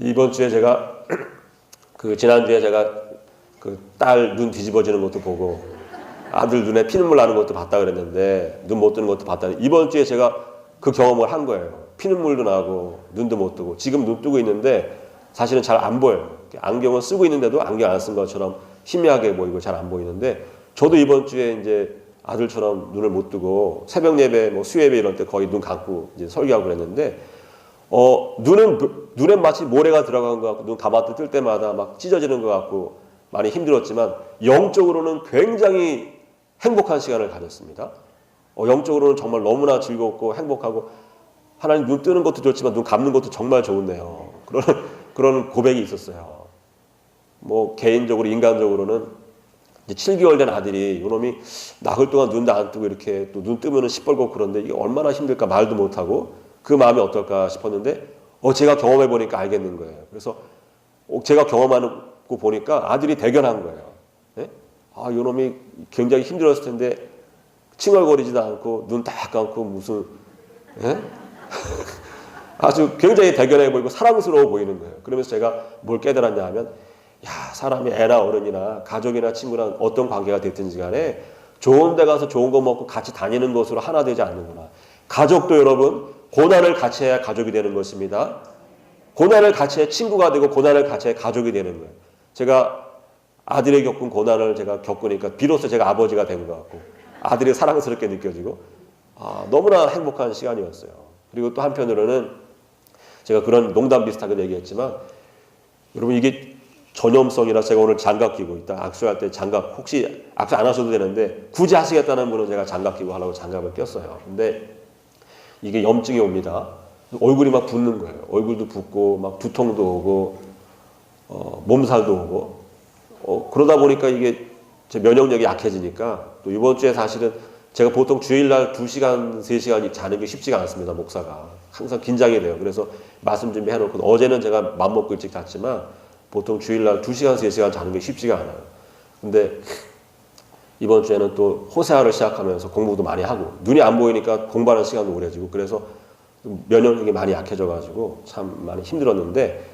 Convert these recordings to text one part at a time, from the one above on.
이번 주에 제가 지난주에 제가 그 딸 눈 뒤집어지는 것도 보고 아들 눈에 피눈물 나는 것도 봤다 그랬는데 눈 못 뜨는 것도 봤다. 이번 주에 제가 그 경험을 한 거예요. 피눈물도 나고 눈도 못 뜨고 지금 눈 뜨고 있는데 사실은 잘 안 보여요. 안경을 쓰고 있는데도 안경 안 쓴 것처럼 희미하게 보이고 잘 안 보이는데 저도 이번 주에 이제 아들처럼 눈을 못 뜨고 새벽 예배, 수예배 이럴 때 거의 눈 감고 이제 설교하고 그랬는데 눈에 마치 모래가 들어간 것 같고 눈 감았다 뜰 때마다 막 찢어지는 것 같고 많이 힘들었지만 영적으로는 굉장히 행복한 시간을 가졌습니다. 영적으로는 정말 너무나 즐겁고 행복하고 하나님 눈 뜨는 것도 좋지만 눈 감는 것도 정말 좋은데요. 그런 고백이 있었어요. 개인적으로 인간적으로는 이제 7개월 된 아들이 요놈이 나흘 동안 눈도 안 뜨고 이렇게 또 눈 뜨면은 시뻘겋고 그런데 이게 얼마나 힘들까 말도 못하고 그 마음이 어떨까 싶었는데 제가 경험해 보니까 알겠는 거예요. 그래서 제가 경험하고 보니까 아들이 대견한 거예요. 네? 요놈이 굉장히 힘들었을 텐데 칭얼거리지도 않고 눈 딱 감고 무슨 네? 아주 굉장히 대견해 보이고 사랑스러워 보이는 거예요. 그러면서 제가 뭘 깨달았냐 하면 사람이 애나 어른이나 가족이나 친구랑 어떤 관계가 됐든지 간에 좋은 데 가서 좋은 거 먹고 같이 다니는 것으로 하나 되지 않는구나. 가족도 여러분 고난을 같이 해야 가족이 되는 것입니다. 고난을 같이 해야 친구가 되고 고난을 같이 해야 가족이 되는 거예요. 제가 아들이 겪은 고난을 제가 겪으니까 비로소 제가 아버지가 된 것 같고 아들이 사랑스럽게 느껴지고 너무나 행복한 시간이었어요. 그리고 또 한편으로는 제가 그런 농담 비슷하게 얘기했지만 여러분 이게 전염성이라 제가 오늘 장갑 끼고 있다. 악수할 때 장갑 혹시 악수 안 하셔도 되는데 굳이 하시겠다는 분은 제가 장갑 끼고 하려고 장갑을 꼈어요. 근데 이게 염증이 옵니다. 얼굴이 막 붓는 거예요. 얼굴도 붓고 막 두통도 오고 몸살도 오고 그러다 보니까 이게 제 면역력이 약해지니까 또 이번 주에 사실은 제가 보통 주일날 2시간, 3시간 자는 게 쉽지가 않습니다. 목사가. 항상 긴장이 돼요. 그래서 말씀 준비해놓고 어제는 제가 맘먹고 일찍 잤지만 보통 주일날 2시간, 3시간 자는 게 쉽지가 않아요. 근데 이번 주에는 또 호세아를 시작하면서 공부도 많이 하고 눈이 안 보이니까 공부하는 시간도 오래지고 그래서 면역력이 많이 약해져가지고 참 많이 힘들었는데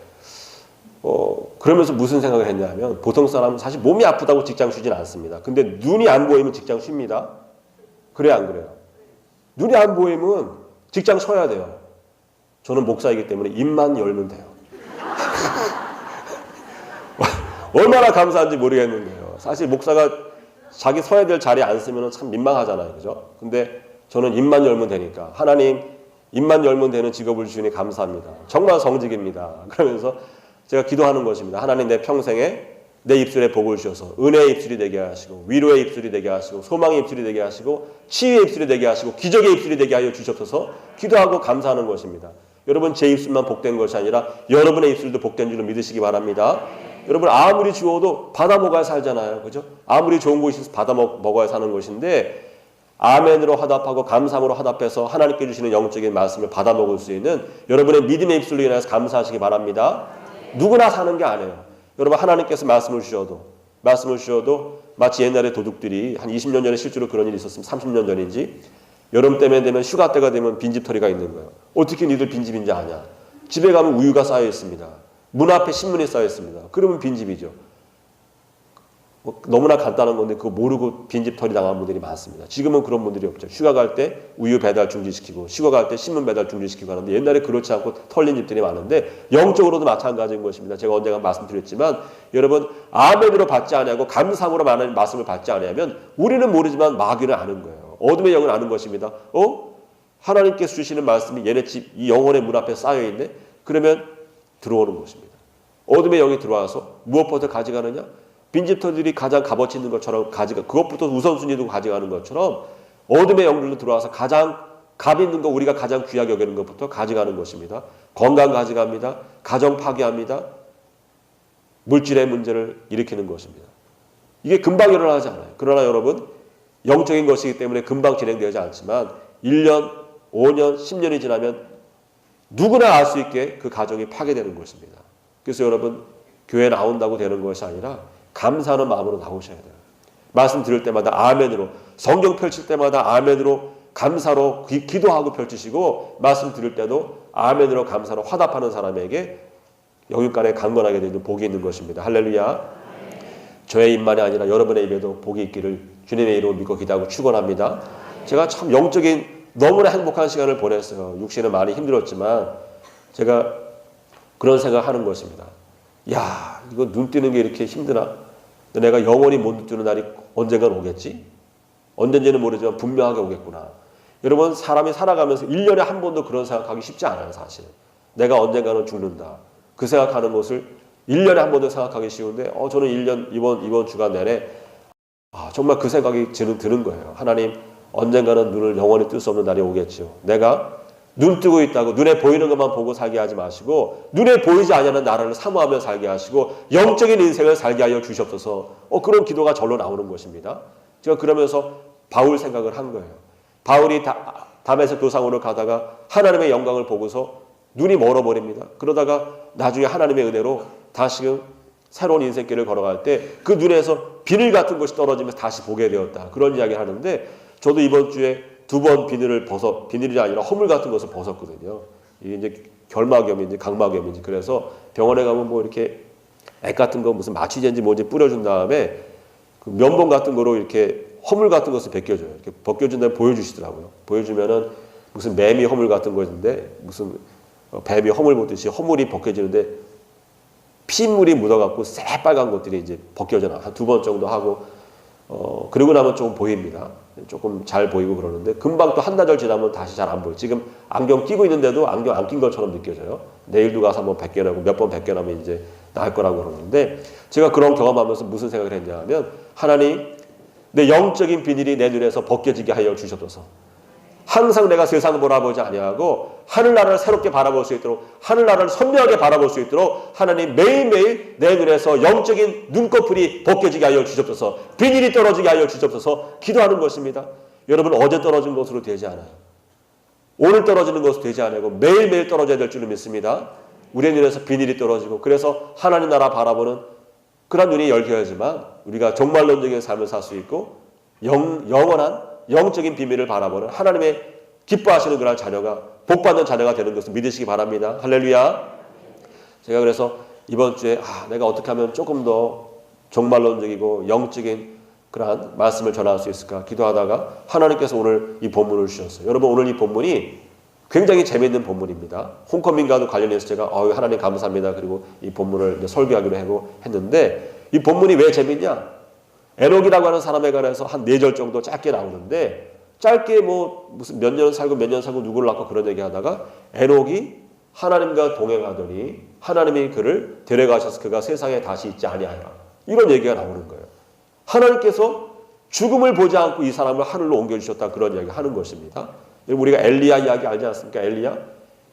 그러면서 무슨 생각을 했냐면 보통 사람은 사실 몸이 아프다고 직장 쉬진 않습니다. 근데 눈이 안 보이면 직장 쉽니다. 그래 안 그래요? 눈이 안 보이면 직장 쉬어야 돼요. 저는 목사이기 때문에 입만 열면 돼요. 얼마나 감사한지 모르겠는데요. 사실 목사가 자기 서야 될 자리에 안 쓰면 참 민망하잖아요. 그죠? 근데 저는 입만 열면 되니까 하나님 입만 열면 되는 직업을 주시니 감사합니다. 정말 성직입니다. 그러면서 제가 기도하는 것입니다. 하나님 내 평생에 내 입술에 복을 주셔서 은혜의 입술이 되게 하시고 위로의 입술이 되게 하시고 소망의 입술이 되게 하시고 치유의 입술이 되게 하시고 기적의 입술이 되게 하여 주시옵소서 기도하고 감사하는 것입니다. 여러분 제 입술만 복된 것이 아니라 여러분의 입술도 복된 줄로 믿으시기 바랍니다. 여러분 아무리 주워도 받아 먹어야 살잖아요. 그죠? 아무리 좋은 곳이 있어서 받아 먹어야 사는 것인데 아멘으로 화답하고 감사함으로 화답해서 하나님께 주시는 영적인 말씀을 받아 먹을 수 있는 여러분의 믿음의 입술로 인해서 감사하시기 바랍니다. 누구나 사는 게 아니에요. 여러분 하나님께서 말씀을 주셔도 마치 옛날에 도둑들이 한 20년 전에 실제로 그런 일이 있었으면 30년 전인지 여름 때문에 되면 휴가 때가 되면 빈집털이가 있는 거예요. 어떻게 니들 빈집인지 아냐. 집에 가면 우유가 쌓여 있습니다. 문 앞에 신문이 쌓여 있습니다. 그러면 빈집이죠. 너무나 간단한 건데 그거 모르고 빈집털이 당한 분들이 많습니다. 지금은 그런 분들이 없죠. 휴가 갈 때 우유 배달 중지시키고 휴가 갈 때 신문 배달 중지시키고 하는데 옛날에 그렇지 않고 털린 집들이 많은데 영적으로도 마찬가지인 것입니다. 제가 언젠가 말씀드렸지만 여러분 아멘으로 받지 않냐고 감사함으로 많은 말씀을 받지 않으면 우리는 모르지만 마귀는 아는 거예요. 어둠의 영은 아는 것입니다. 하나님께서 주시는 말씀이 얘네 집 이 영혼의 문 앞에 쌓여있네? 그러면 들어오는 것입니다. 어둠의 영이 들어와서 무엇부터 가져가느냐? 빈집털들이 가장 값어치 있는 것처럼 그것부터 우선순위도 가져가는 것처럼 어둠의 영들도 들어와서 가장 값 있는 거 우리가 가장 귀하게 여기는 것부터 가져가는 것입니다. 건강 가져갑니다. 가정 파괴합니다. 물질의 문제를 일으키는 것입니다. 이게 금방 일어나지 않아요. 그러나 여러분 영적인 것이기 때문에 금방 진행되지 않지만 1년, 5년, 10년이 지나면 누구나 알 수 있게 그 가정이 파괴되는 것입니다. 그래서 여러분 교회 나온다고 되는 것이 아니라 감사하는 마음으로 나오셔야 돼요. 말씀 들을 때마다 아멘으로 성경 펼칠 때마다 아멘으로 감사로 기도하고 펼치시고 말씀 들을 때도 아멘으로 감사로 화답하는 사람에게 영육간에 강건하게 되는 복이 있는 것입니다. 할렐루야. 저의 입만이 아니라 여러분의 입에도 복이 있기를 주님의 이름을 믿고 기도하고 축원합니다. 제가 참 영적인 너무나 행복한 시간을 보냈어요. 육신은 많이 힘들었지만 제가 그런 생각하는 것입니다. 야, 이거 눈 뜨는 게 이렇게 힘드나? 내가 영원히 못 눈 뜨는 날이 언젠간 오겠지? 언젠지는 모르지만 분명하게 오겠구나. 여러분, 사람이 살아가면서 1년에 한 번도 그런 생각하기 쉽지 않아요, 사실. 내가 언젠가는 죽는다. 그 생각하는 것을 1년에 한 번도 생각하기 쉬운데 저는 1년 이번 주간 내내 정말 그 생각이 드는 거예요. 하나님, 언젠가는 눈을 영원히 뜰 수 없는 날이 오겠죠. 내가 눈 뜨고 있다고 눈에 보이는 것만 보고 살게 하지 마시고 눈에 보이지 않는 나라를 사모하며 살게 하시고 영적인 인생을 살게 하여 주시옵소서. 그런 기도가 절로 나오는 것입니다. 제가 그러면서 바울 생각을 한 거예요. 바울이 다메섹 도상으로 가다가 하나님의 영광을 보고서 눈이 멀어버립니다. 그러다가 나중에 하나님의 은혜로 다시금 새로운 인생길을 걸어갈 때 그 눈에서 비늘 같은 것이 떨어지면서 다시 보게 되었다. 그런 이야기를 하는데 저도 이번 주에 2번 비늘이 아니라 허물 같은 것을 벗었거든요. 이게 이제 결막염인지 각막염인지 그래서 병원에 가면 뭐 이렇게 액 같은 거 무슨 마취제인지 뭔지 뿌려준 다음에 그 면봉 같은 거로 이렇게 허물 같은 것을 벗겨줘요. 이렇게 벗겨준 다음에 보여주시더라고요. 보여주면은 무슨 매미 허물 같은 것인데 무슨 뱀이 허물 벗듯이 허물이 벗겨지는데 피물이 묻어갖고 새빨간 것들이 이제 벗겨져 나. 한 2번 정도 하고 그러고 나면 조금 보입니다. 조금 잘 보이고 그러는데 금방 또 한나절 지나면 다시 잘 안 보여요. 지금 안경 끼고 있는데도 안경 안 낀 것처럼 느껴져요. 내일도 가서 한번 벗겨내고 몇 번 벗겨나면 이제 나을 거라고 그러는데 제가 그런 경험하면서 무슨 생각을 했냐 하면 하나님, 내 영적인 비늘이 내 눈에서 벗겨지게 하여 주셔서 항상 내가 세상을 바라보지 아니하고 하늘나라를 새롭게 바라볼 수 있도록 하늘나라를 선명하게 바라볼 수 있도록 하나님 매일매일 내 눈에서 영적인 눈꺼풀이 벗겨지게 하여 주옵소서. 비닐이 떨어지게 하여 주옵소서. 기도하는 것입니다. 여러분, 어제 떨어진 것으로 되지 않아요. 오늘 떨어지는 것으로 되지 않고 매일매일 떨어져야 될 줄을 믿습니다. 우리의 눈에서 비닐이 떨어지고 그래서 하나님 나라 바라보는 그런 눈이 열려야지만 우리가 정말론적인 삶을 살 수 있고 영원한 영적인 비밀을 바라보는 하나님의 기뻐하시는 그런 자녀가 복받는 자녀가 되는 것을 믿으시기 바랍니다. 할렐루야. 제가 그래서 이번 주에 내가 어떻게 하면 조금 더 정말론적이고 영적인 그러한 말씀을 전할 수 있을까 기도하다가 하나님께서 오늘 이 본문을 주셨어요. 여러분, 오늘 이 본문이 굉장히 재미있는 본문입니다. 홍커민과도 관련해서 제가 하나님 감사합니다. 그리고 이 본문을 이제 설교하기로 했는데 이 본문이 왜 재밌냐? 에녹이라고 하는 사람에 관해서 한 4절 정도 짧게 나오는데 짧게 뭐 무슨 몇 년 살고 누구를 낳고 그런 얘기하다가 에녹이 하나님과 동행하더니 하나님이 그를 데려가셔서 그가 세상에 다시 있지 아니하리라. 이런 얘기가 나오는 거예요. 하나님께서 죽음을 보지 않고 이 사람을 하늘로 옮겨주셨다. 그런 이야기 하는 것입니다. 우리가 엘리야 이야기 알지 않습니까?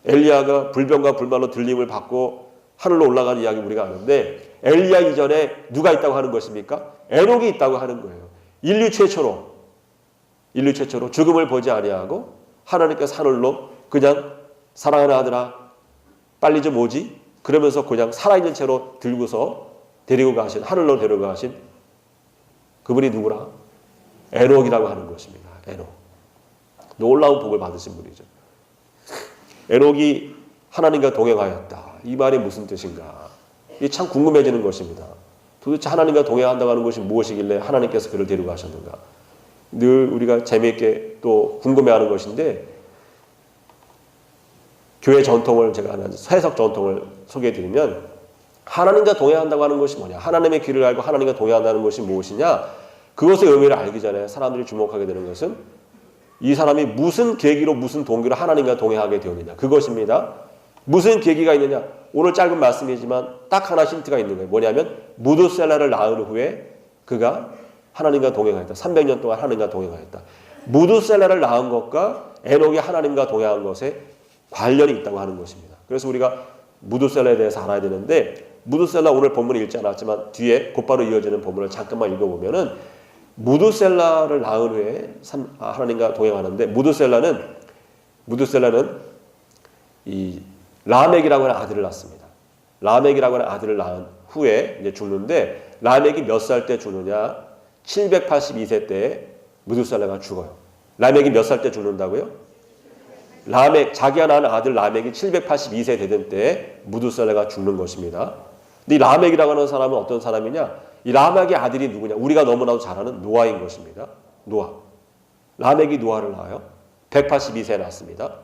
엘리야가 불병과 불말로 들림을 받고 하늘로 올라가는 이야기 우리가 아는데 엘리야 이전에 누가 있다고 하는 것입니까? 에녹이 있다고 하는 거예요. 인류 최초로 죽음을 보지 아니하고 하나님께서 하늘로 그냥 사랑하는 아들아 빨리 좀 오지? 그러면서 그냥 살아있는 채로 들고서 하늘로 데려가신 그분이 누구라? 에녹이라고 하는 것입니다. 에녹. 놀라운 복을 받으신 분이죠. 에녹이 하나님과 동행하였다. 이 말이 무슨 뜻인가? 이게 참 궁금해지는 것입니다. 도대체 하나님과 동행한다고 하는 것이 무엇이길래 하나님께서 그를 데려가셨는가? 늘 우리가 재미있게 또 궁금해하는 것인데 교회 전통을 제가 하는 해석 전통을 소개해드리면 하나님과 동행한다고 하는 것이 뭐냐? 하나님의 길을 알고 하나님과 동행한다는 것이 무엇이냐? 그것의 의미를 알기 전에 사람들이 주목하게 되는 것은 이 사람이 무슨 계기로 무슨 동기로 하나님과 동행하게 되었느냐? 그것입니다. 무슨 계기가 있느냐? 오늘 짧은 말씀이지만 딱 하나 힌트가 있는 거예요. 뭐냐면 무드셀라를 낳은 후에 그가 하나님과 동행하였다. 300년 동안 하나님과 동행하였다. 무드셀라를 낳은 것과 에녹이 하나님과 동행한 것에 관련이 있다고 하는 것입니다. 그래서 우리가 무드셀라에 대해서 알아야 되는데 무드셀라 오늘 본문에 읽지 않았지만 뒤에 곧바로 이어지는 본문을 잠깐만 읽어보면은 무드셀라를 낳은 후에 하나님과 동행하는데 무드셀라는 이 라멕이라고 하는 아들을 낳습니다. 라멕이라고 하는 아들을 낳은 후에 이제 죽는데 라멕이 몇 살 때 죽느냐? 782세 때에 무드셀라가 죽어요. 라멕이 몇 살 때 죽는다고요? 라멕, 자기가 낳은 아들 라멕이 782세 되던 때에 무두셀라가 죽는 것입니다. 근데 이 라멕이라고 하는 사람은 어떤 사람이냐? 이 라멕의 아들이 누구냐? 우리가 너무나도 잘 아는 노아인 것입니다. 노아. 라멕이 노아를 낳아요. 182세에 낳습니다.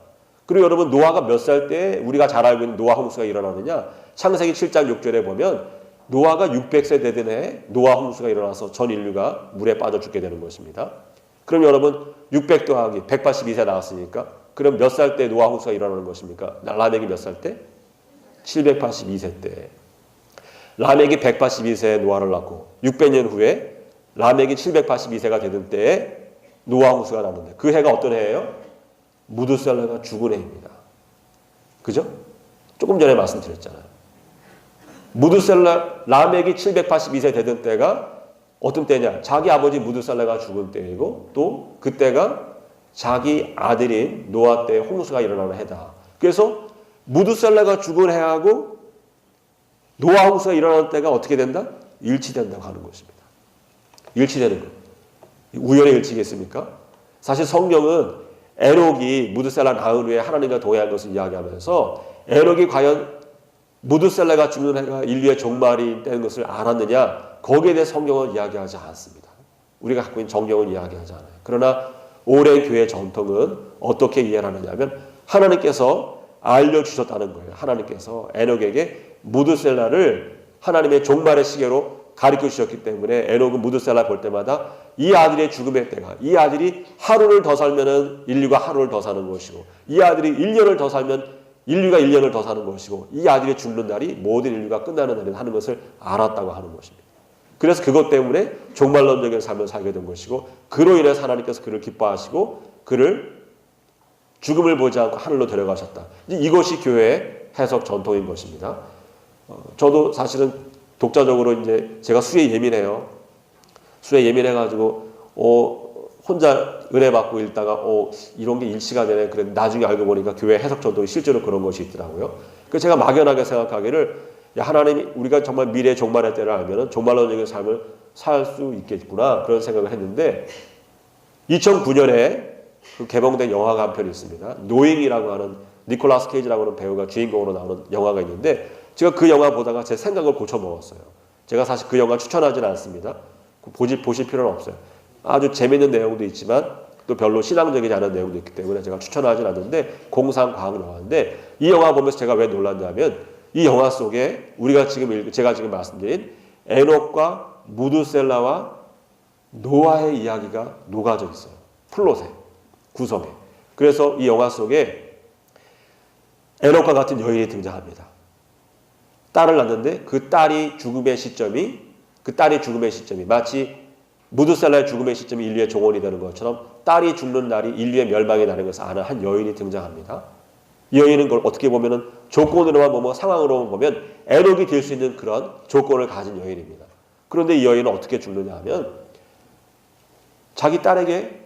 그리고 여러분 노아가 몇 살 때 우리가 잘 알고 있는 노아 홍수가 일어나느냐? 창세기 7장 6절에 보면 노아가 600세 되던 해에 노아 홍수가 일어나서 전 인류가 물에 빠져 죽게 되는 것입니다. 그럼 여러분 600 더하기 182세 나왔으니까 그럼 몇 살 때 노아 홍수가 일어나는 것입니까? 라멕이 몇 살 때? 782세 때. 라멕이 182세에 노아를 낳고 600년 후에 라멕이 782세가 되던 때에 노아 홍수가 났는데 그 해가 어떤 해예요? 무두셀라가 죽은 해입니다. 그죠? 조금 전에 말씀드렸잖아요. 무두셀라 라멕이 782세 되던 때가 어떤 때냐? 자기 아버지 무두셀라가 죽은 때이고 또 그때가 자기 아들인 노아 때 홍수가 일어나는 해다. 그래서 무두셀라가 죽은 해하고 노아 홍수가 일어나는 때가 어떻게 된다? 일치된다고 하는 것입니다. 일치되는 것. 우연의 일치겠습니까? 사실 성경은 에녹이 무두셀라 낳은 후에 하나님과 동행한 것을 이야기하면서 에녹이 과연 무두셀라가 죽는 해가 인류의 종말이 되는 것을 알았느냐? 거기에 대해 성경은 이야기하지 않습니다. 우리가 갖고 있는 정경은 이야기하지 않아요. 그러나 오랜 교회 전통은 어떻게 이해를 하느냐 하면 하나님께서 알려주셨다는 거예요. 하나님께서 에녹에게 무두셀라를 하나님의 종말의 시계로 가르쳐 주셨기 때문에 에녹은 무두셀라 볼 때마다 이 아들의 죽음의 때가 이 아들이 하루를 더 살면은 인류가 하루를 더 사는 것이고 이 아들이 1년을 더 살면 인류가 1년을 더 사는 것이고 이 아들이 죽는 날이 모든 인류가 끝나는 날이다 하는 것을 알았다고 하는 것입니다. 그래서 그것 때문에 종말론적인 삶을 살게 된 것이고 그로 인해서 하나님께서 그를 기뻐하시고 그를 죽음을 보지 않고 하늘로 데려가셨다. 이것이 교회의 해석 전통인 것입니다. 저도 사실은 독자적으로 이제 제가 수에 예민해요. 수에 예민해가지고 혼자 은혜 받고 읽다가 이런 게 일치가 되네. 그래 나중에 알고 보니까 교회 해석 전통이 실제로 그런 것이 있더라고요. 그래서 제가 막연하게 생각하기를 야 하나님이 우리가 정말 미래의 종말의 때를 알면은 종말론적인 삶을 살 수 있겠구나 그런 생각을 했는데 2009년에 그 개봉된 영화가 한 편이 있습니다. 노잉이라고 하는 니콜라스 케이지라고 하는 배우가 주인공으로 나오는 영화가 있는데 제가 그 영화 보다가 제 생각을 고쳐 먹었어요. 제가 사실 그 영화 추천하지는 않습니다. 보실 필요는 없어요. 아주 재밌는 내용도 있지만 또 별로 신앙적이지 않은 내용도 있기 때문에 제가 추천하지는 않는데 공상과학 영화인데 이 영화 보면서 제가 왜 놀랐냐면 이 영화 속에 제가 지금 말씀드린 에녹과 무두셀라와 노아의 이야기가 녹아져 있어요. 플롯에, 구성에. 그래서 이 영화 속에 에녹과 같은 여인이 등장합니다. 딸을 낳는데 그 딸이 죽음의 시점이 마치 무두셀라의 죽음의 시점이 인류의 종언이 되는 것처럼 딸이 죽는 날이 인류의 멸망이 나는 것을 아는 한 여인이 등장합니다. 이 여인은 그걸 어떻게 보면은 조건으로만 보면 상황으로만 보면 에녹이 될 수 있는 그런 조건을 가진 여인입니다. 그런데 이 여인은 어떻게 죽느냐 하면 자기 딸에게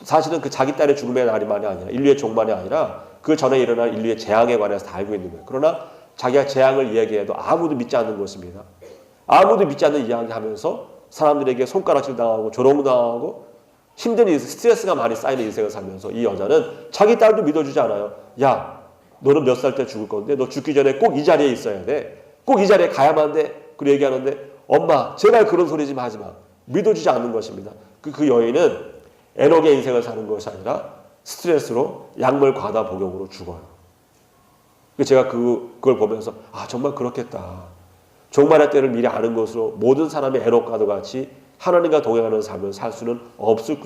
사실은 그 자기 딸의 죽음의 날이만이 아니라 인류의 종말이 아니라 그 전에 일어날 인류의 재앙에 관해서 다 알고 있는 거예요. 그러나 자기가 재앙을 이야기해도 아무도 믿지 않는 것입니다. 아무도 믿지 않는 이야기하면서 사람들에게 손가락질 당하고 조롱당하고 힘든 인생, 스트레스가 많이 쌓이는 인생을 살면서 이 여자는 자기 딸도 믿어주지 않아요. 야, 너는 몇 살 때 죽을 건데 너 죽기 전에 꼭 이 자리에 있어야 돼. 꼭 이 자리에 가야만 돼. 그리고 얘기하는데 엄마 제발 그런 소리 좀 하지 마. 믿어주지 않는 것입니다. 그 여인은 에녹의 인생을 사는 것이 아니라 스트레스로 약물 과다 복용으로 죽어요. 제가 그걸 보면서 정말 그렇겠다. 종말의 때를 미리 아는 것으로 모든 사람이 에녹과도 같이 하나님과 동행하는 삶을 살 수는 없을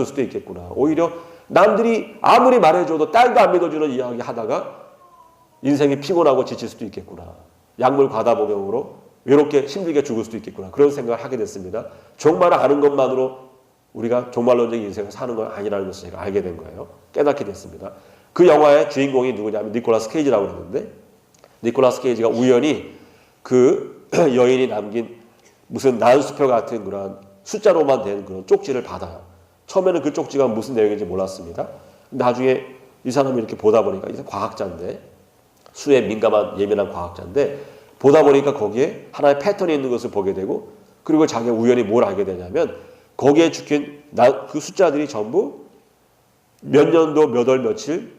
수도 있겠구나. 오히려 남들이 아무리 말해줘도 딸도 안 믿어주는 이야기 하다가 인생이 피곤하고 지칠 수도 있겠구나. 약물 과다 복용으로 외롭게 힘들게 죽을 수도 있겠구나. 그런 생각을 하게 됐습니다. 종말을 아는 것만으로 우리가 종말론적인 인생을 사는 건 아니라는 것을 제가 알게 된 거예요. 깨닫게 됐습니다. 그 영화의 주인공이 누구냐면 니콜라스 케이지라고 했는데 니콜라스 케이지가 우연히 그 여인이 남긴 무슨 난수표 같은 그런 숫자로만 된 그런 쪽지를 받아요. 처음에는 그 쪽지가 무슨 내용인지 몰랐습니다. 나중에 이 사람이 이렇게 보다 보니까 이 사람 과학자인데 수에 민감한 예민한 과학자인데 보다 보니까 거기에 하나의 패턴이 있는 것을 보게 되고 그리고 자기가 우연히 뭘 알게 되냐면 거기에 적힌 그 숫자들이 전부 몇 년도 몇 월 며칠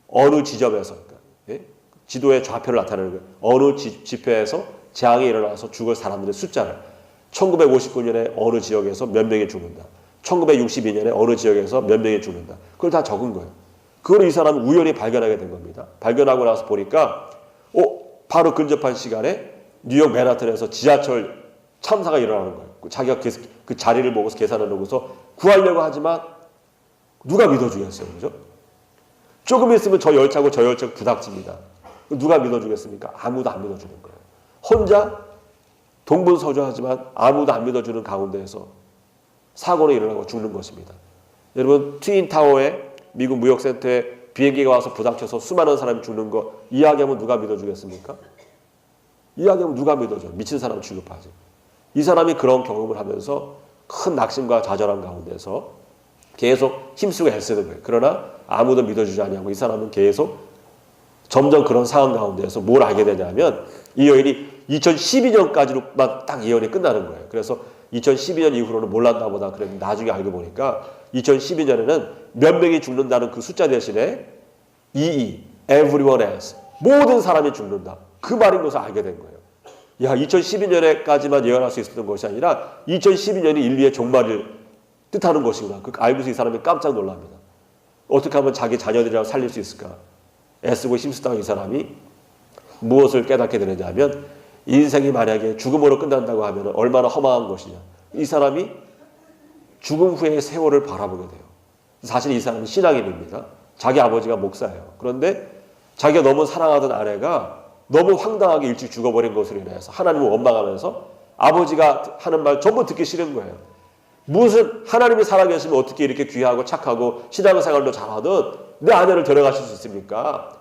어느 지점에서 그러니까, 예? 지도의 좌표를 나타내는 거예요. 어느 지표에서 재앙이 일어나서 죽을 사람들의 숫자를 1959년에 어느 지역에서 몇 명이 죽는다. 1962년에 어느 지역에서 몇 명이 죽는다. 그걸 다 적은 거예요. 그걸 이 사람은 우연히 발견하게 된 겁니다. 발견하고 나서 보니까 바로 근접한 시간에 뉴욕 맨하탄에서 지하철 참사가 일어나는 거예요. 자기가 그 자리를 보고서 계산을 하고서 구하려고 하지만 누가 믿어주겠어요. 그죠? 조금 있으면 저 열차고 저 열차 부닥칩니다. 누가 믿어주겠습니까? 아무도 안 믿어주는 거예요. 혼자 동분서주하지만 아무도 안 믿어주는 가운데에서 사고는 일어나고 죽는 것입니다. 여러분 트윈타워에 미국 무역센터에 비행기가 와서 부닥쳐서 수많은 사람이 죽는 거 이야기하면 누가 믿어주겠습니까? 이야기하면 누가 믿어줘? 미친 사람 취급하지. 이 사람이 그런 경험을 하면서 큰 낙심과 좌절한 가운데서 계속 힘쓰고 애쓰는 거예요. 그러나 아무도 믿어주지 않냐고 이 사람은 계속 점점 그런 상황 가운데서 뭘 알게 되냐면 이 여인이 2012년까지로만 딱 예언이 끝나는 거예요. 그래서 2012년 이후로는 몰랐나 보다 그랬는데 나중에 알고 보니까 2012년에는 몇 명이 죽는다는 그 숫자 대신에 everyone else 모든 사람이 죽는다. 그 말인 것을 알게 된 거예요. 야, 2012년에까지만 예언할 수 있었던 것이 아니라 2012년이 인류의 종말을 뜻하는 것이구나. 그 알고서 이 사람이 깜짝 놀랍니다. 어떻게 하면 자기 자녀들이라고 살릴 수 있을까? 애쓰고 힘쓰다가 이 사람이 무엇을 깨닫게 되느냐면 인생이 만약에 죽음으로 끝난다고 하면 얼마나 허망한 것이냐. 이 사람이 죽음 후의 세월을 바라보게 돼요. 사실 이 사람은 신앙인입니다. 자기 아버지가 목사예요. 그런데 자기가 너무 사랑하던 아내가 너무 황당하게 일찍 죽어버린 것으로 인해서 하나님을 원망하면서 아버지가 하는 말 전부 듣기 싫은 거예요. 무슨 하나님이 살아계시면 어떻게 이렇게 귀하고 착하고 신앙생활도 잘하던 내 아내를 데려가실 수 있습니까?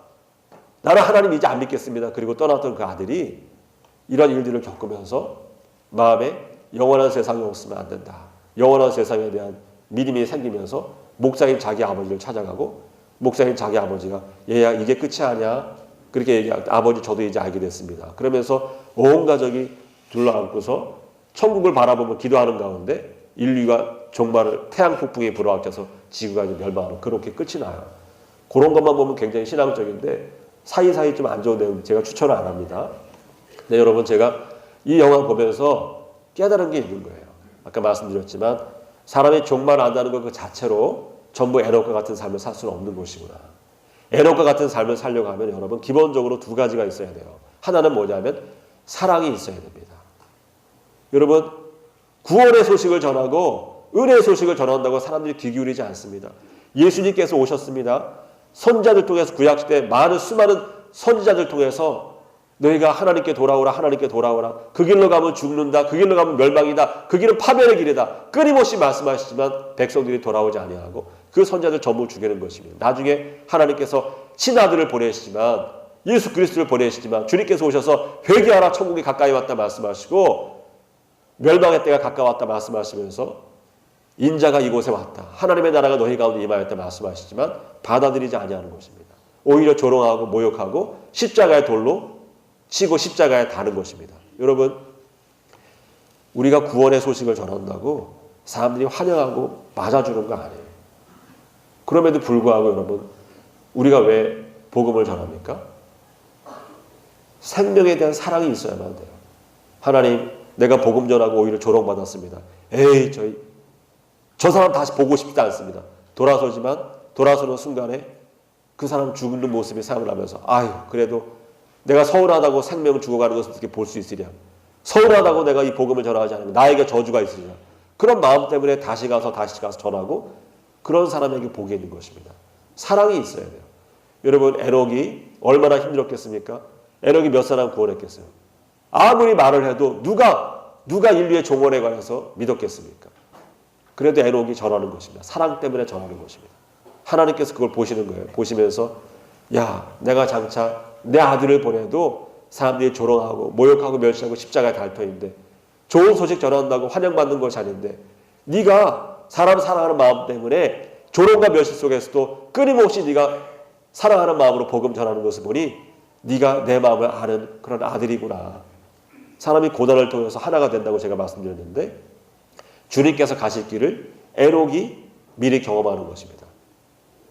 나는 하나님 이제 안 믿겠습니다. 그리고 떠났던 그 아들이 이런 일들을 겪으면서 마음에 영원한 세상이 없으면 안 된다. 영원한 세상에 대한 믿음이 생기면서 목사인 자기 아버지를 찾아가고 목사인 자기 아버지가 얘야 이게 끝이 아니야. 그렇게 얘기할 때 아버지 저도 이제 알게 됐습니다. 그러면서 온 가족이 둘러앉고서 천국을 바라보며 기도하는 가운데 인류가 종말을 태양 폭풍이 불어닥쳐서 지구가 이제 멸망하는 그렇게 끝이 나요. 그런 것만 보면 굉장히 신앙적인데 사이사이 좀 안 좋은 내용 제가 추천을 안 합니다. 네, 여러분 제가 이 영화 보면서 깨달은 게 있는 거예요. 아까 말씀드렸지만 사람이 종말을 안다는 것 그 자체로 전부 에녹과 같은 삶을 살 수는 없는 것이구나. 에녹과 같은 삶을 살려고 하면 여러분 기본적으로 두 가지가 있어야 돼요. 하나는 뭐냐면 사랑이 있어야 됩니다. 여러분 구원의 소식을 전하고 은혜의 소식을 전한다고 사람들이 귀 기울이지 않습니다. 예수님께서 오셨습니다. 선지자들 통해서 구약시대 많은 수많은 선지자들 통해서 너희가 하나님께 돌아오라 하나님께 돌아오라 그 길로 가면 죽는다 그 길로 가면 멸망이다 그 길은 파멸의 길이다 끊임없이 말씀하시지만 백성들이 돌아오지 아니하고 그 선지자들 전부 죽이는 것입니다. 나중에 하나님께서 친아들을 보내시지만 예수 그리스도를 보내시지만 주님께서 오셔서 회개하라 천국이 가까이 왔다 말씀하시고 멸망의 때가 가까웠다 말씀하시면서 인자가 이곳에 왔다 하나님의 나라가 너희 가운데 임하였다 말씀하시지만 받아들이지 아니하는 것입니다. 오히려 조롱하고 모욕하고 십자가의 돌로 치고 십자가에 다는 것입니다. 여러분 우리가 구원의 소식을 전한다고 사람들이 환영하고 맞아주는 거 아니에요. 그럼에도 불구하고 여러분 우리가 왜 복음을 전합니까? 생명에 대한 사랑이 있어야만 돼요. 하나님 내가 복음 전하고 오히려 조롱받았습니다. 에이 저 사람 다시 보고 싶지 않습니다. 돌아서는 순간에 그 사람 죽는 모습이 생각나면서 아유 그래도 내가 서운하다고 생명을 죽어가는 것을 어떻게 볼 수 있으랴. 서운하다고 내가 이 복음을 전하지 않으면 나에게 저주가 있으리라. 그런 마음 때문에 다시 가서 전하고 그런 사람에게 복이 있는 것입니다. 사랑이 있어야 돼요. 여러분 에녹이 얼마나 힘들었겠습니까? 에녹이 몇 사람 구원했겠어요? 아무리 말을 해도 누가 인류의 종언에 관해서 믿었겠습니까? 그래도 에녹이 전하는 것입니다. 사랑 때문에 전하는 것입니다. 하나님께서 그걸 보시는 거예요. 보시면서 야 내가 장차 내 아들을 보내도 사람들이 조롱하고 모욕하고 멸시하고 십자가에 달 터인데 좋은 소식 전한다고 환영받는 것이 아닌데 네가 사람 사랑하는 마음 때문에 조롱과 멸시 속에서도 끊임없이 네가 사랑하는 마음으로 복음 전하는 것을 보니 네가 내 마음을 아는 그런 아들이구나. 사람이 고난을 통해서 하나가 된다고 제가 말씀드렸는데 주님께서 가실 길을 에녹이 미리 경험하는 것입니다.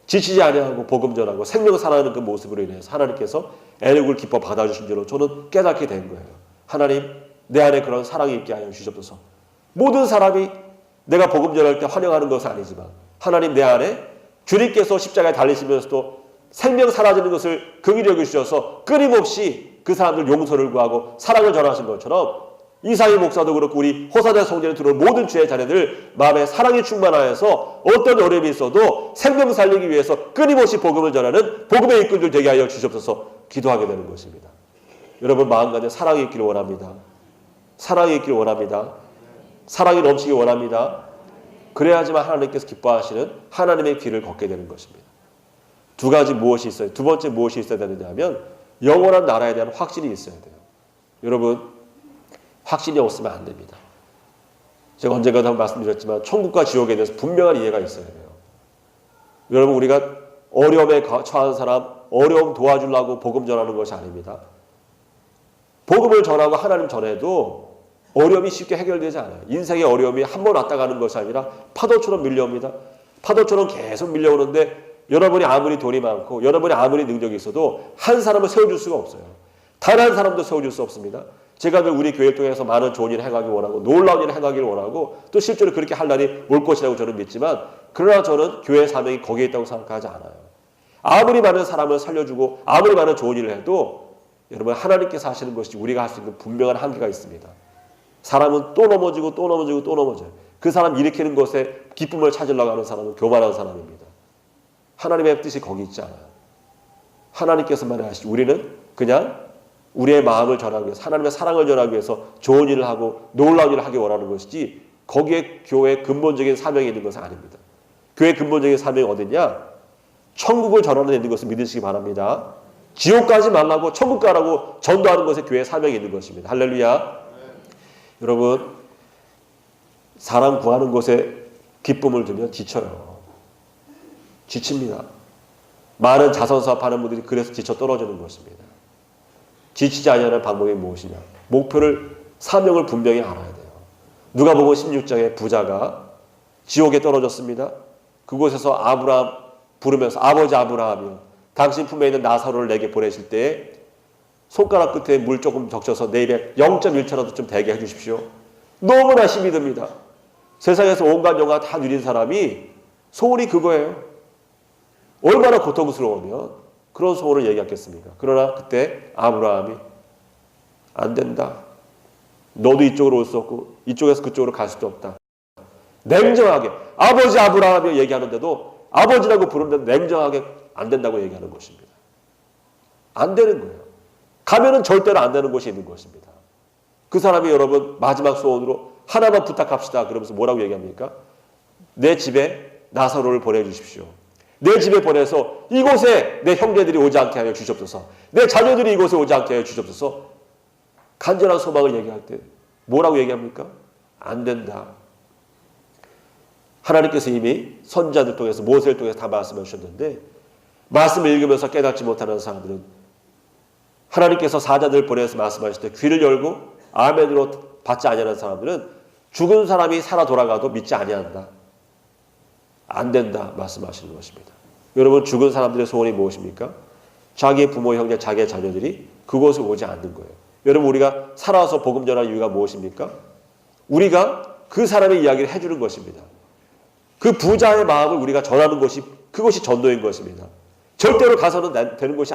지치지 아니하고 복음 전하고 생명 살아가는 그 모습으로 인해서 하나님께서 애국을 기뻐 받아주신 줄로 저는 깨닫게 된 거예요. 하나님, 내 안에 그런 사랑이 있게 하여 주시옵소서. 모든 사람이 내가 복음 전할 때 환영하는 것은 아니지만 하나님, 내 안에 주님께서 십자가에 달리시면서도 생명 사라지는 것을 긍휼히 여기셔서 끊임없이 그 사람들 용서를 구하고 사랑을 전하신 것처럼 이사희 목사도 그렇고 우리 호사대 성전에 들어온 모든 주의 자녀들 마음에 사랑이 충만하여서 어떤 어려움이 있어도 생명 살리기 위해서 끊임없이 복음을 전하는 복음의 일꾼들 되게 하여 주시옵소서 기도하게 되는 것입니다. 여러분 마음 가운데 사랑이 있기를 원합니다. 사랑이 있기를 원합니다. 사랑이 넘치기 원합니다. 그래야지만 하나님께서 기뻐하시는 하나님의 길을 걷게 되는 것입니다. 두 가지 무엇이 있어요? 두 번째 무엇이 있어야 되느냐 하면 영원한 나라에 대한 확신이 있어야 돼요. 여러분 확신이 없으면 안 됩니다. 제가 언젠가도 한번 말씀드렸지만 천국과 지옥에 대해서 분명한 이해가 있어야 돼요. 여러분 우리가 어려움에 처한 사람 어려움 도와주려고 복음 전하는 것이 아닙니다. 복음을 전하고 하나님 전해도 어려움이 쉽게 해결되지 않아요. 인생의 어려움이 한 번 왔다 가는 것이 아니라 파도처럼 밀려옵니다. 파도처럼 계속 밀려오는데 여러분이 아무리 돈이 많고 여러분이 아무리 능력이 있어도 한 사람을 세워줄 수가 없어요. 단 한 사람도 세워줄 수 없습니다. 제가 우리 교회를 통해서 많은 좋은 일을 행하기 원하고 놀라운 일을 행하기를 원하고 또 실제로 그렇게 할 날이 올 것이라고 저는 믿지만 그러나 저는 교회의 사명이 거기에 있다고 생각하지 않아요. 아무리 많은 사람을 살려주고 아무리 많은 좋은 일을 해도 여러분 하나님께서 하시는 것이 우리가 할 수 있는 분명한 한계가 있습니다. 사람은 또 넘어지고 또 넘어지고 또 넘어져요. 그 사람 일으키는 것에 기쁨을 찾으려고 하는 사람은 교만한 사람입니다. 하나님의 뜻이 거기 있지 않아요. 하나님께서만 하시지 우리는 그냥 우리의 마음을 전하기 위해서 하나님의 사랑을 전하기 위해서 좋은 일을 하고 놀라운 일을 하기 원하는 것이지 거기에 교회의 근본적인 사명이 있는 것은 아닙니다. 교회의 근본적인 사명이 어디냐? 천국을 전하는 데 있는 것을 믿으시기 바랍니다. 지옥 가지 말라고 천국 가라고 전도하는 것에 교회의 사명이 있는 것입니다. 할렐루야. 여러분 사람 구하는 것에 기쁨을 두면 지쳐요. 지칩니다. 많은 자선사업하는 분들이 그래서 지쳐 떨어지는 것입니다. 지치지 아니하는 방법이 무엇이냐? 목표를 사명을 분명히 알아야 돼요. 누가복음 16장에 부자가 지옥에 떨어졌습니다. 그곳에서 아브라함 부르면서 아버지 아브라함이요 당신 품에 있는 나사로를 내게 보내실 때에 손가락 끝에 물 조금 적셔서 내 입에 0.1초라도 좀 되게 해주십시오. 너무나 힘이 듭니다. 세상에서 온갖 영화 다 누린 사람이 소원이 그거예요. 얼마나 고통스러우면 그런 소원을 얘기하겠습니까? 그러나 그때 아브라함이 안 된다. 너도 이쪽으로 올 수 없고 이쪽에서 그쪽으로 갈 수도 없다. 냉정하게 아버지 아브라함이 얘기하는데도 아버지라고 부르는데 냉정하게 안 된다고 얘기하는 것입니다. 안 되는 거예요. 가면은 절대로 안 되는 곳이 있는 것입니다. 그 사람이 여러분 마지막 소원으로 하나만 부탁합시다. 그러면서 뭐라고 얘기합니까? 내 집에 나사로를 보내주십시오. 내 집에 보내서 이곳에 내 형제들이 오지 않게 하여 주시옵소서. 내 자녀들이 이곳에 오지 않게 하여 주시옵소서. 간절한 소망을 얘기할 때 뭐라고 얘기합니까? 안 된다. 하나님께서 이미 선지자들 통해서 모세를 통해서 다 말씀해 주셨는데 말씀을 읽으면서 깨닫지 못하는 사람들은 하나님께서 사자들을 보내서 말씀하실 때 귀를 열고 아멘으로 받지 아니하는 사람들은 죽은 사람이 살아 돌아가도 믿지 아니한다. 안 된다 말씀하시는 것입니다. 여러분 죽은 사람들의 소원이 무엇입니까? 자기의 부모, 형제, 자기의 자녀들이 그곳에 오지 않는 거예요. 여러분 우리가 살아서 복음 전할 이유가 무엇입니까? 우리가 그 사람의 이야기를 해주는 것입니다. 그 부자의 마음을 우리가 전하는 것이 그것이 전도인 것입니다. 절대로 가서는 되는 것이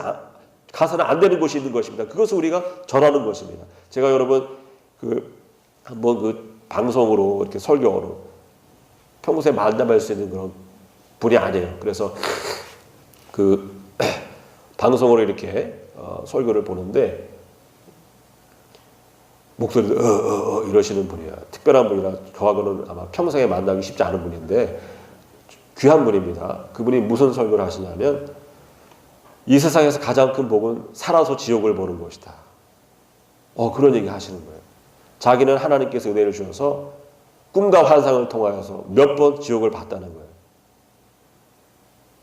가서는 안 되는 것이 있는 것입니다. 그것을 우리가 전하는 것입니다. 제가 여러분 한번 방송으로 이렇게 설교로 평소에 만나뵐 수 있는 그런 분이 아니에요. 그래서 방송으로 이렇게 설교를 보는데 목소리도 이러시는 분이야. 특별한 분이라 저하고는 아마 평생에 만나기 쉽지 않은 분인데 귀한 분입니다. 그분이 무슨 설교를 하시냐면 이 세상에서 가장 큰 복은 살아서 지옥을 보는 것이다. 그런 얘기 하시는 거예요. 자기는 하나님께서 은혜를 주셔서 꿈과 환상을 통하여서 몇 번 지옥을 봤다는 거예요.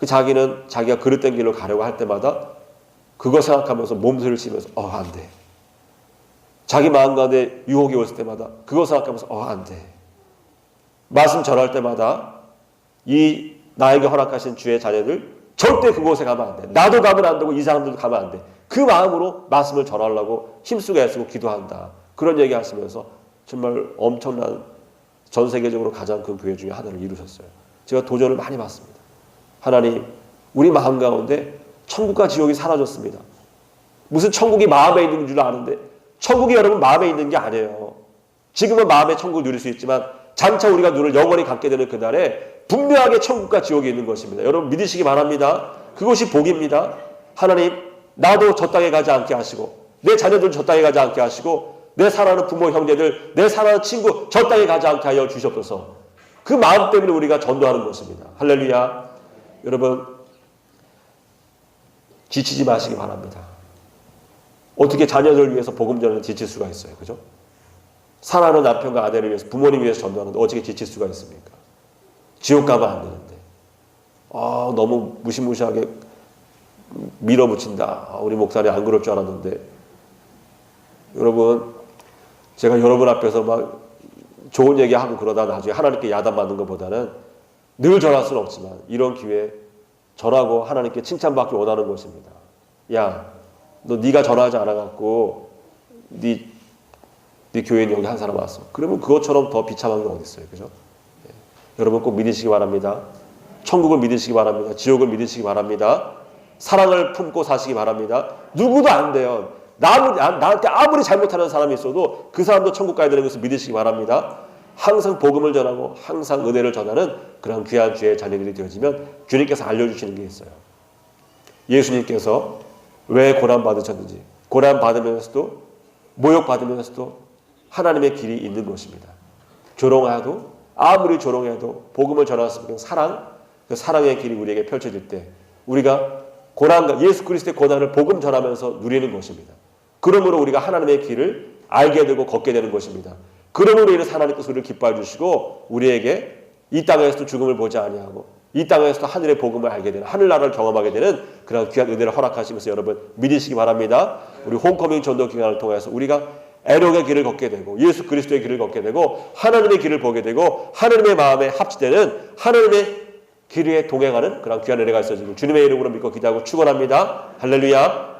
자기는 자기가 그릇된 길로 가려고 할 때마다 그거 생각하면서 몸소리를 치면서 안 돼. 자기 마음 가운데 유혹이 올 때마다 그거 생각하면서 안 돼. 말씀 전할 때마다 이 나에게 허락하신 주의 자녀들 절대 그곳에 가면 안 돼. 나도 가면 안 되고 이 사람들도 가면 안 돼. 그 마음으로 말씀을 전하려고 힘쓰고 애쓰고 기도한다. 그런 얘기 하시면서 정말 엄청난 전 세계적으로 가장 큰 교회 중에 하나를 이루셨어요. 제가 도전을 많이 받습니다. 하나님, 우리 마음 가운데 천국과 지옥이 사라졌습니다. 무슨 천국이 마음에 있는 줄 아는데 천국이 여러분 마음에 있는 게 아니에요. 지금은 마음의 천국을 누릴 수 있지만 장차 우리가 눈을 영원히 감게 되는 그날에 분명하게 천국과 지옥이 있는 것입니다. 여러분 믿으시기 바랍니다. 그것이 복입니다. 하나님, 나도 저 땅에 가지 않게 하시고 내 자녀들 저 땅에 가지 않게 하시고 내 사랑하는 부모 형제들 내 사랑하는 친구 저 땅에 가지 않게 하여 주시옵소서. 그 마음 때문에 우리가 전도하는 것입니다. 할렐루야. 여러분 지치지 마시기 바랍니다. 어떻게 자녀들 위해서 복음 전하는 지칠 수가 있어요. 그죠? 사랑하는 남편과 아내를 위해서 부모님 위해서 전도하는데 어떻게 지칠 수가 있습니까? 지옥 가면 안 되는데 너무 무시무시하게 밀어붙인다. 우리 목사님 안 그럴 줄 알았는데 여러분 제가 여러분 앞에서 막 좋은 얘기하고 그러다 나중에 하나님께 야단맞는 것보다는 늘 전할 수는 없지만 이런 기회에 전하고 하나님께 칭찬받기 원하는 것입니다. 야, 너 네가 전화하지 않아갖고 네 교인 여기 한 사람 왔어. 그러면 그것처럼 더 비참한 게 어디 있어요, 그죠? 예. 여러분 꼭 믿으시기 바랍니다. 천국을 믿으시기 바랍니다. 지옥을 믿으시기 바랍니다. 사랑을 품고 사시기 바랍니다. 누구도 안 돼요. 나한테 아무리 잘못하는 사람이 있어도 그 사람도 천국 가야 되는 것을 믿으시기 바랍니다. 항상 복음을 전하고 항상 은혜를 전하는 그런 귀한 주의 자녀들이 되어지면 주님께서 알려주시는 게 있어요. 예수님께서 왜 고난받으셨는지, 고난받으면서도 모욕받으면서도 하나님의 길이 있는 것입니다. 조롱해도 아무리 조롱해도 복음을 전할 수 있는 사랑, 그 사랑의 길이 우리에게 펼쳐질 때 우리가 고난과 예수 그리스도의 고난을 복음 전하면서 누리는 것입니다. 그러므로 우리가 하나님의 길을 알게 되고 걷게 되는 것입니다. 그러므로 인해서 하나님께서 우리를 기뻐해 주시고 우리에게 이 땅에서도 죽음을 보지 아니하고 이 땅에서도 하늘의 복음을 알게 되는 하늘나라를 경험하게 되는 그런 귀한 은혜를 허락하시면서 여러분 믿으시기 바랍니다. 우리 홈커밍 전도 기간을 통해서 우리가 애록의 길을 걷게 되고 예수 그리스도의 길을 걷게 되고 하나님의 길을 보게 되고 하나님의 마음에 합치되는 하나님의 길 위에 동행하는 그런 귀한 은혜가 있어지고 주님의 이름으로 믿고 기도하고 축원합니다. 할렐루야.